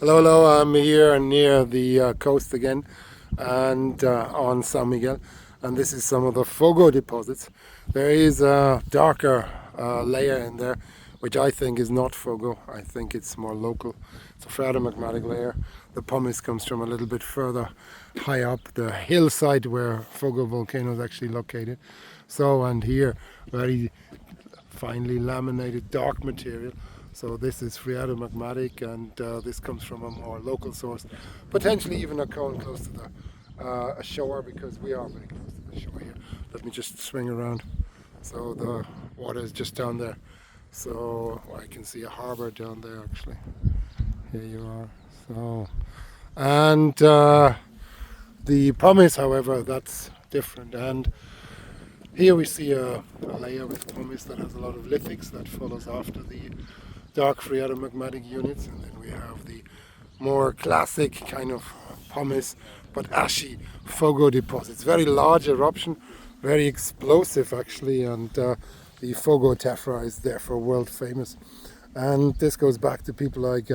Hello, hello, I'm here near the coast again and on San Miguel, and this is some of the FOGO deposits. There is a darker layer in there which I think is not FOGO. I think it's more local. It's a phreatomagmatic layer. The pumice comes from a little bit further high up the hillside where FOGO volcano is actually located. So, and here very finely laminated dark material. So this is phreatomagmatic, and this comes from a more local source, potentially even a cone close to the a shore, because we are very close to the shore here. Let me just swing around. So the water is just down there. So I can see a harbour down there actually. Here you are. So, and the pumice, however, that's different. And here we see a layer with pumice that has a lot of lithics that follows after the dark phreatomagmatic units, and then we have the more classic kind of pumice but ashy FOGO deposits. Very large eruption, very explosive actually, and the FOGO tephra is therefore world famous. And this goes back to people like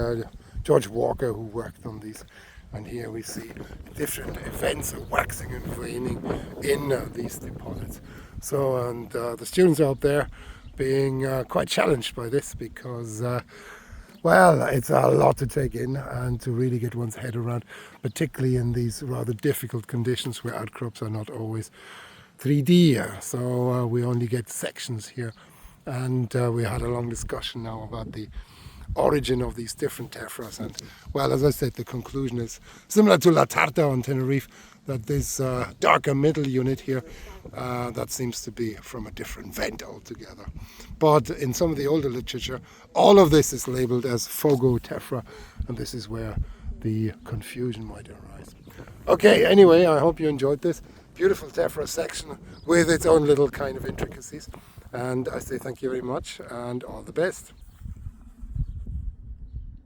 George Walker, who worked on these. And here we see different events of waxing and waning in these deposits. So, and the students are up there being quite challenged by this, because well, it's a lot to take in and to really get one's head around, particularly in these rather difficult conditions where outcrops are not always 3D. So we only get sections here, and we had a long discussion now about the origin of these different tephras. And well, as I said, the conclusion is similar to La Tarta on Tenerife, that this darker middle unit here, that seems to be from a different vent altogether. But in some of the older literature, all of this is labeled as FOGO tephra, and this is where the confusion might arise. Okay, anyway, I hope you enjoyed this beautiful tephra section with its own little kind of intricacies, and I say thank you very much and all the best.